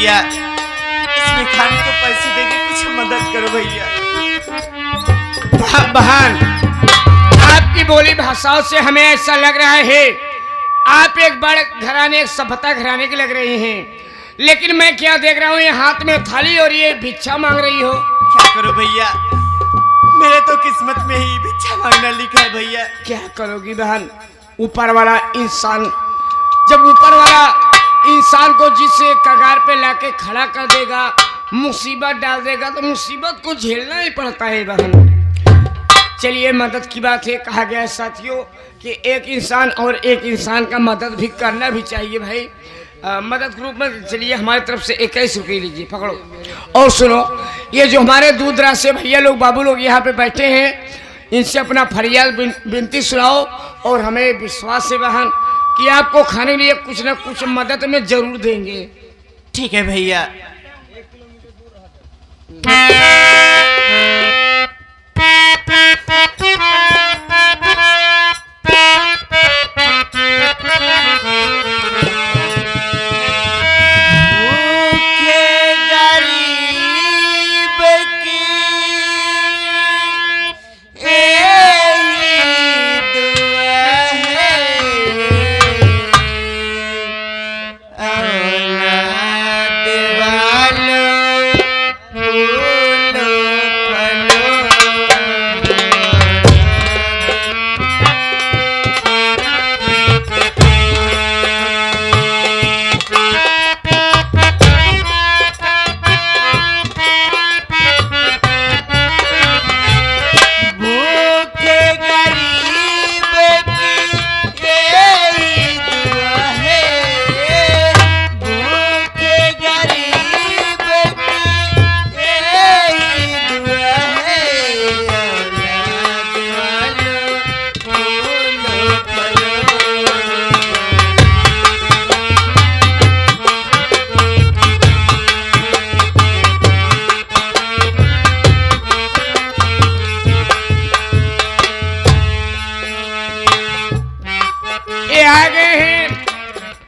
भैया इसमें खाने को पैसे देके कुछ मदद करो भैया। बहन, आपकी बोली भाषाओं से हमें ऐसा लग रहा है आप एक बड़े घराने, एक सभ्यता घराने की लग रही हैं, लेकिन मैं क्या देख रहा हूँ, ये हाथ में थाली और ये भिक्षा मांग रही हो। क्या करो भैया, मेरे तो किस्मत में ही भिक्षा मांगना लिखा है भैया। क्या करोगी बहन, ऊपर वाला इंसान जब ऊपर वाला इंसान को जिस कगार पे लाके खड़ा कर देगा, मुसीबत डाल देगा, तो मुसीबत को झेलना ही पड़ता है बहन। चलिए, मदद की बात है, कहा गया है साथियों कि एक इंसान और एक इंसान का मदद भी करना भी चाहिए भाई। मदद के रूप में चलिए हमारी तरफ से 21 रुपये लीजिए, पकड़ो। और सुनो, ये जो हमारे दूर दराज से भैया लोग, बाबू लोग यहाँ पे बैठे हैं, इनसे अपना फरियाद विनती सुनाओ, और हमें विश्वास है बहन कि आपको खाने के लिए कुछ न कुछ मदद में जरूर देंगे। ठीक है भैया।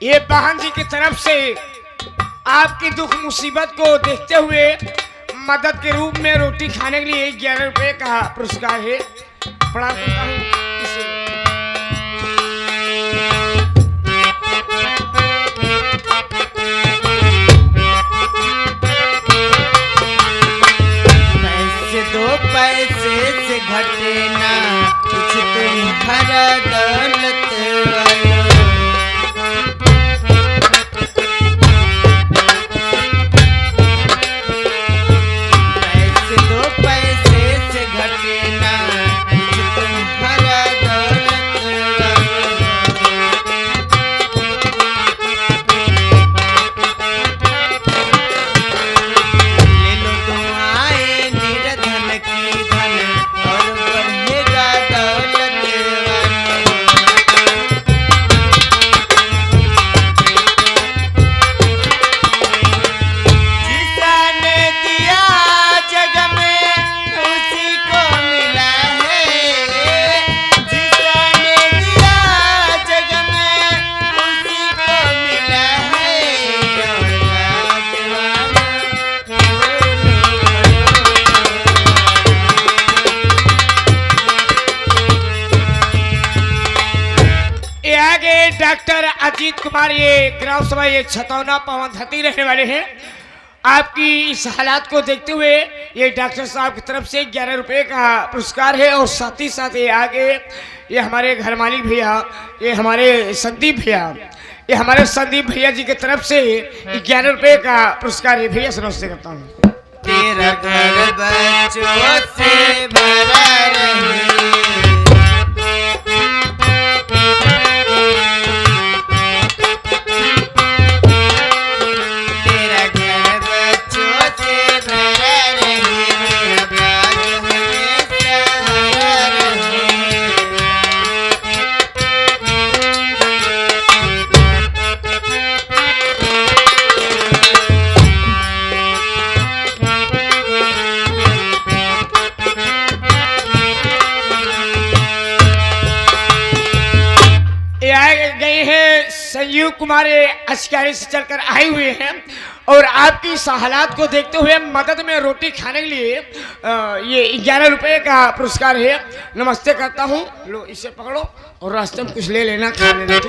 ये बहन जी की तरफ से आपकी दुख मुसीबत को देखते हुए मदद के रूप में रोटी खाने के लिए 11 रुपए का पुरस्कार है। प्रणाम करता हूँ इसे। पैसे दो पैसे से घटे ना कुछ, तुम हरा दौलत वालो। डॉक्टर अजीत कुमार, ये ग्राम सभा ये छतौना पवनधती रहने वाले हैं। आपकी इस हालात को देखते हुए ये डॉक्टर साहब की तरफ से 11 रुपए का पुरस्कार है, और साथ ही साथ ये आगे ये हमारे घर मालिक भैया, ये हमारे संदीप भैया, ये हमारे संदीप भैया जी की तरफ से 11 रुपए का पुरस्कार है। भैया से नमस्ते करता हूँ। तेरा घर बच्चों से भरा रहे, संजीव कुमार अस्कारी से चलकर आए हुए हैं और आपकी इस हालात को देखते हुए मदद में रोटी खाने के लिए ये 11 रुपए का पुरस्कार है। नमस्ते करता हूँ। लो इसे पकड़ो और रास्ते में कुछ ले लेना खाने में।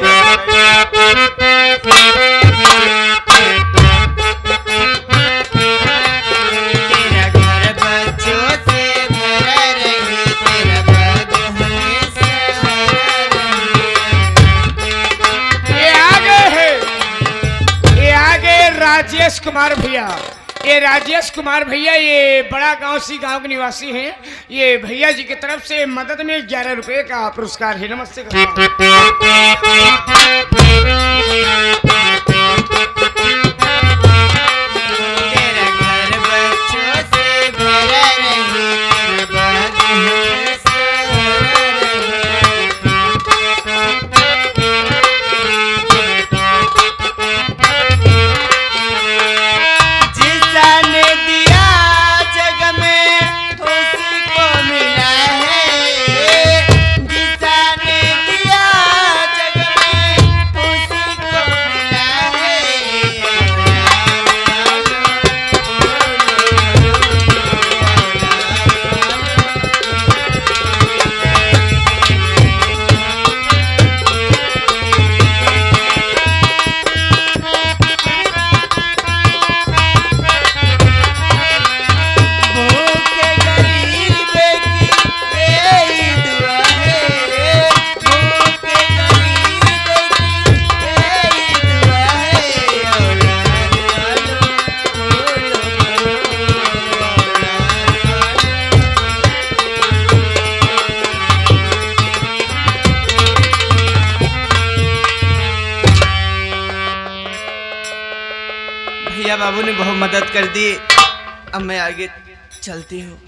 राजेश कुमार भैया, ये राजेश कुमार भैया ये बड़ा गांव सी गांव के निवासी हैं। ये भैया जी की तरफ से मदद में 11 रुपए का पुरस्कार है। नमस्ते भैया बाबू ने बहुत मदद कर दी। अब मैं आगे चलती हूँ।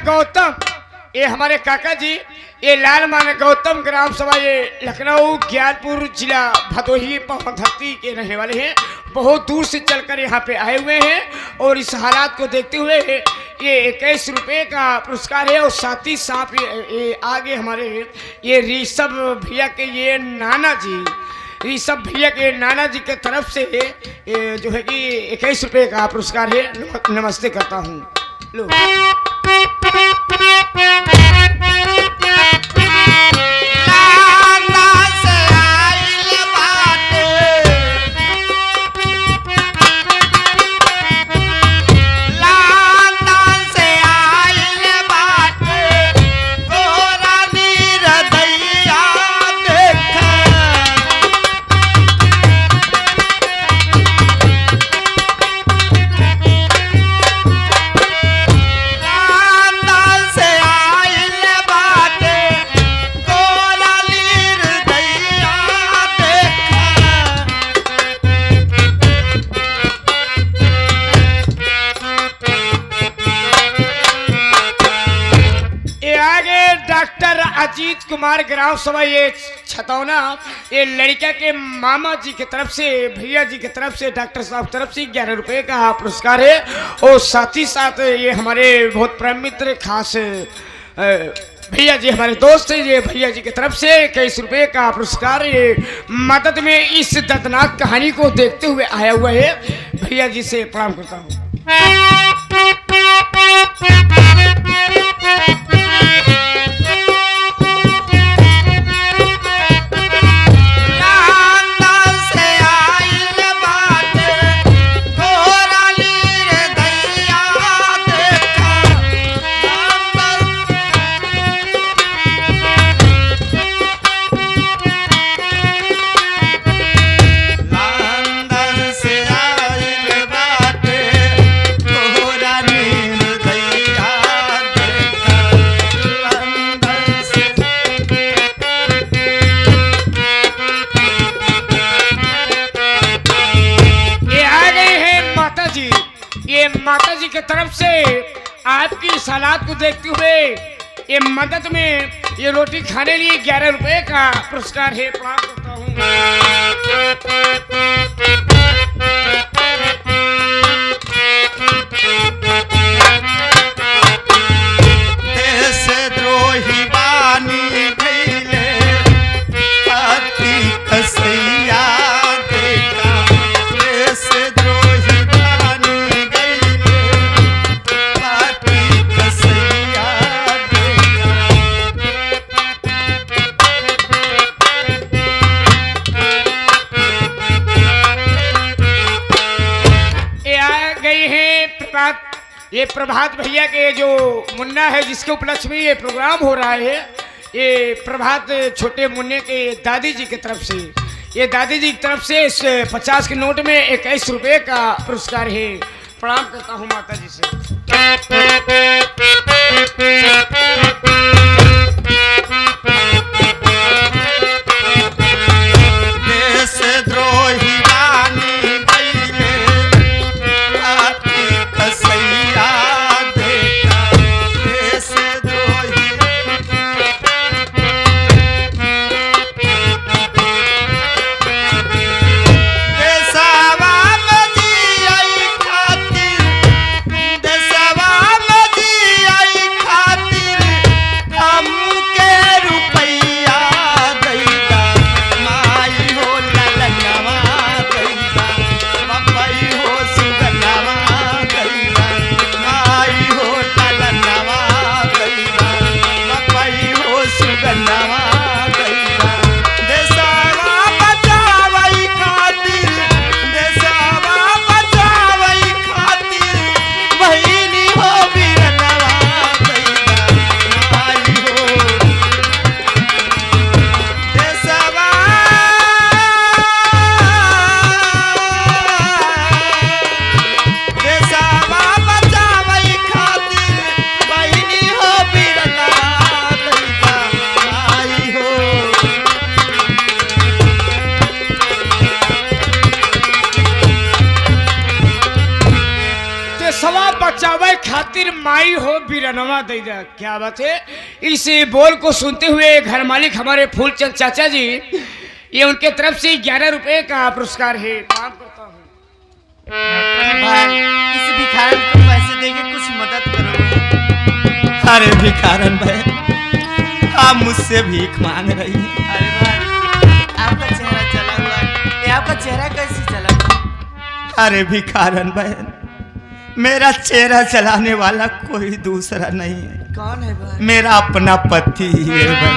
गौतम, ये हमारे काका जी, ये लाल मान गौतम ग्राम सभा ये लखनऊ ज्ञानपुर जिला भदोही धरती के रहने वाले हैं। बहुत दूर से चलकर यहाँ पे आए हुए हैं और इस हालात को देखते हुए ये 21 रुपए का पुरस्कार है। और साथ ही साथ ये आगे हमारे ये ऋषभ भैया के ये नाना जी, ऋषभ भैया के नाना जी के तरफ से ये जो है कि 21 रुपए का पुरस्कार है। नमस्ते करता हूँ। लो से आए आगे डॉक्टर अजीत कुमार ग्राम सभा ये छतौना, ये लड़का के मामा जी की तरफ से, भैया जी की तरफ से, डॉक्टर साहब तरफ से 11 रुपए का पुरस्कार है। और साथ ही साथ ये हमारे बहुत प्रेम मित्र खास भैया जी, हमारे दोस्त है, ये भैया जी की तरफ से 21 रुपए का पुरस्कार ये मदद में इस दर्दनाक कहानी को देखते हुए आया हुआ है। भैया जी से प्रणाम करता हूँ। माता जी की तरफ से आपकी सलाद को देखते हुए ये मदद में ये रोटी खाने लिए 11 रुपए का पुरस्कार है। प्रणाम करता हूँ। देशद्रोही बानी भइले अति कसैया देखा, देशद्रोही बानी गइले अति कसैया ये आ गई है प्रभात, ये प्रभात भैया के जो मुन्ना है जिसके उपलक्ष्य में ये प्रोग्राम हो रहा है, ये प्रभात छोटे मुन्ने के दादी जी की तरफ से, ये दादी जी की तरफ से इस 50 के नोट में 21 रुपए का पुरस्कार है। प्रणाम करता हूँ माता जी से। देशद्रोही बानी भइले अति कसैया देखा, देशद्रोही देशवा में जियई खातिर, देशवा में जियई खातिर हमके रुपैया दैदा, माई हो ललनवा दैदा, बम्बई हो सुगनवा दैदा, माई हो ललनवा दैदा, बम्बई हो सुगनवा दैदा। देशवा बचावई खातिर, देशवा बचावई खातिर बहिनी हो वीरनवा दैदा, माई हो देशवा देशवा बचावई खातिर बहिनी हो वीरनवा दैदा, माई हो देशवा बचावे खातिर माई हो बिरनवा दैदा। क्या बात है। इस बोल को सुनते हुए घर मालिक हमारे फूलचंद चाचा जी, ये उनके तरफ से 11 रुपए का पुरस्कार है। प्रणाम करता हूँ। भाई इस भिखारन को पैसे देके कुछ मदद करो। अरे भिखारन भाई, आप मुझसे भीख मांग रही हैं। अरे भाई आपका चेहरा चला हुआ है, ये आपका चेहरा कैसे चला हुआ? अरे भिखारन बहन, मेरा चेहरा चलाने वाला कोई दूसरा नहीं है। कौन है भाई? मेरा अपना पति है बहन।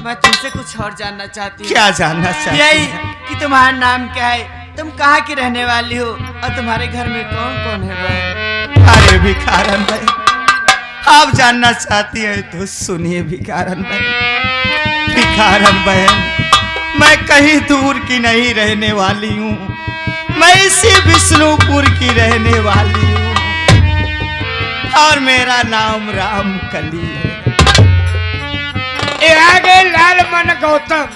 मैं तुमसे कुछ और जानना चाहती हूँ। क्या जानना चाहती? यही कि तुम्हारा नाम क्या है, तुम कहाँ की रहने वाली हो और तुम्हारे घर में कौन कौन है भाई? अरे भिखारन भाई, आप जानना चाहती है तो सुनिए भिखारन भाई। भिखारन बहन, मैं कहीं दूर की नहीं रहने वाली हूँ, मैं इसी विष्णुपुर की रहने वाली हूँ और मेरा नाम रामकली है। ये आगे लाल मन गौतम,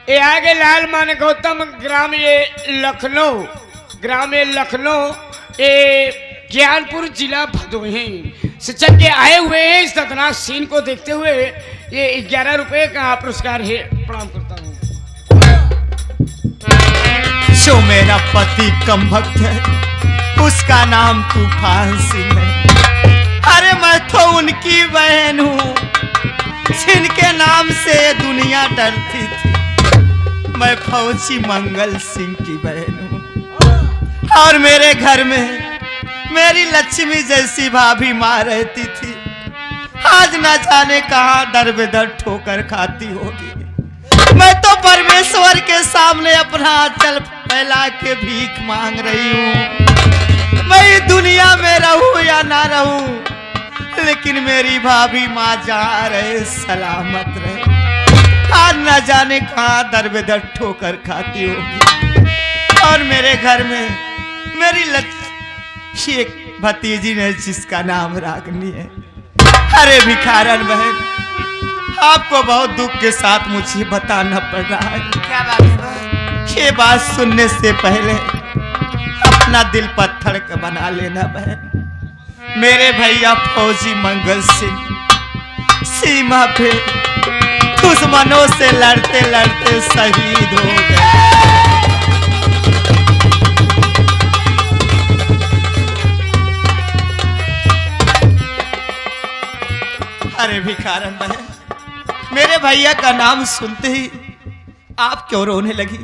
ये आगे लाल मन गौतम ग्राम ये लखनऊ, ग्राम ये लखनऊ, ये ज्ञानपुर जिला भदोही। से चल के आए हुए हैं। इस दर्दनाक सीन को देखते हुए ये 11 रुपए का पुरस्कार है, प्रणाम करता हूँ। जो मेरा पति कम भक्त है उसका नाम तूफान सिंह है। अरे मैं तो उनकी बहन हूँ जिनके नाम से दुनिया डरती थी। मैं फौजी मंगल सिंह की बहन हूँ और मेरे घर में मेरी लक्ष्मी जैसी भाभी माँ रहती थी। आज ना जाने कहाँ दर बेदर ठोकर खाती होगी। मैं तो परमेश्वर के सामने अपना आंचल फैला के भीख मांग रही हूँ। मैं दुनिया में रहूं या ना रहूं, लेकिन मेरी भाभी माँ जा रहे सलामत रहे। आज ना जाने कहाँ दर बेदर ठोकर खाती होगी। और मेरे घर में मेरी एक भतीजी ने जिसका नाम रागनी है। अरे भिखारन बहन, आपको बहुत दुख के साथ मुझे बताना पड़ रहा है। क्या बात है? ये बात सुनने से पहले अपना दिल पत्थर का बना लेना बहन। मेरे भैया फौजी मंगल सिंह सीमा पे दुश्मनों से लड़ते लड़ते शहीद हो गए। अरे भिखारन बहन, मेरे भैया का नाम सुनते ही आप क्यों रोने लगी?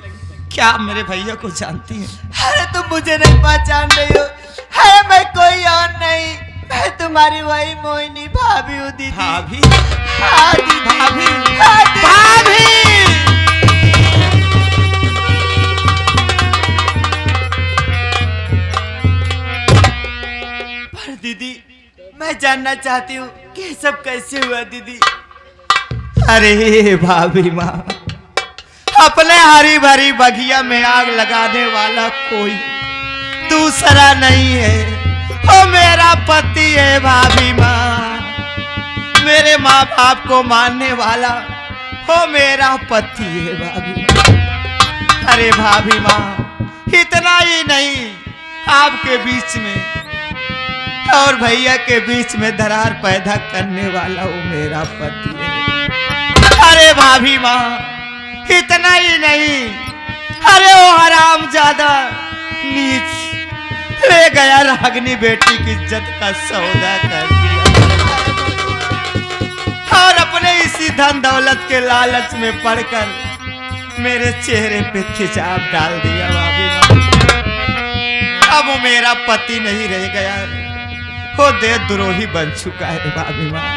क्या आप मेरे भैया को जानती हैं? अरे तुम मुझे नहीं पहचान रही हो। है मैं कोई और नहीं, मैं तुम्हारी वही मोहिनी भाभी हूँ दीदी। भाभी? हाँ दीदी। भाभी? हाँ दीदी। भाभी! पर दीदी मैं जानना चाहती हूँ कि ये सब कैसे हुआ दीदी। अरे भाभी माँ, अपने हरी भरी बगिया में आग लगाने वाला कोई दूसरा नहीं है, वो मेरा पति है भाभी माँ। मेरे माँ बाप को मानने वाला वो मेरा पति है भाभी माँ। अरे भाभी माँ, इतना ही नहीं, आपके बीच में और भैया के बीच में दरार पैदा करने वाला वो मेरा पति है। अरे भाभी माँ, इतना ही नहीं, अरे वो हरामजादा नीच ले गया रागनी बेटी की इज्जत का सौदा कर दिया और अपने इसी धन दौलत के लालच में पड़कर मेरे चेहरे पे खिंचाव डाल दिया भाभी माँ। अब वो मेरा पति नहीं रह गया, वो देशद्रोही बन चुका है भाभी माँ।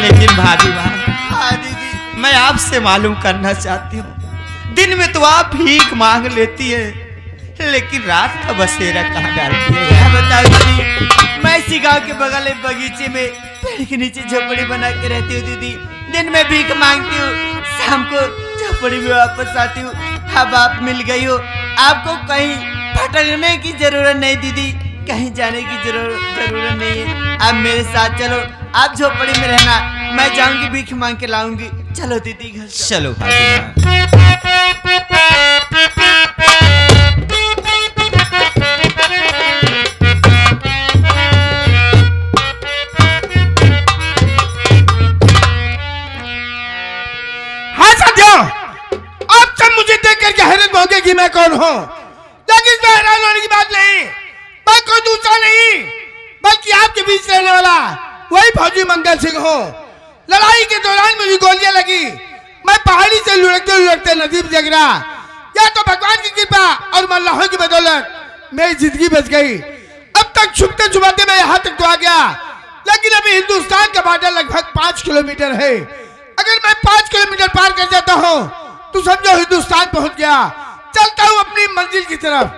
लेकिन भाभी माँ, हाँ दीदी। मैं आपसे मालूम करना चाहती हूँ, दिन में तो आप भीख मांग लेती है, लेकिन रात का बसेरा कहाँ डालती है? क्या बताओ दीदी, मैं इसी गांव के बगल में बगीचे में पेड़ के नीचे झोपड़ी बना के रहती हूँ दीदी। दिन में भीख मांगती हूँ, शाम को झोपड़ी में वापस आती हूँ। अब आप मिल गई हो, आपको कहीं भटकने की जरूरत नहीं दीदी, कहीं जाने की जरूरत नहीं है। आप मेरे साथ चलो, आप झोपड़ी में रहना, मैं जाऊंगी भीख मांग के लाऊंगी। चलो दीदी घर चलो भाभी माँ। हाँ साथियों, आप सब मुझे देख करके हैरत होंगे कि मैं कौन हूँ, लेकिन इसमें हैरान होने की बात नहीं। मैं कोई दूसरा नहीं, बल्कि आपके बीच रहने वाला वही फौजी मंगल सिंह हूँ। लड़ाई के दौरान मुझे गोलियां लगी, मैं पहाड़ी से लुढ़कते लुढ़कते नसीब जग रहा। या तो भगवान की कृपा और मल्लाहों की बदौलत मेरी जिंदगी बच गई। अब तक छुपते छुपाते मैं यहाँ तक तो आ गया, लेकिन अभी हिंदुस्तान का बॉर्डर लगभग 5 किलोमीटर है। अगर मैं 5 किलोमीटर पार कर जाता हूँ तो समझो हिंदुस्तान पहुंच गया। चलता हूँ अपनी मंजिल की तरफ।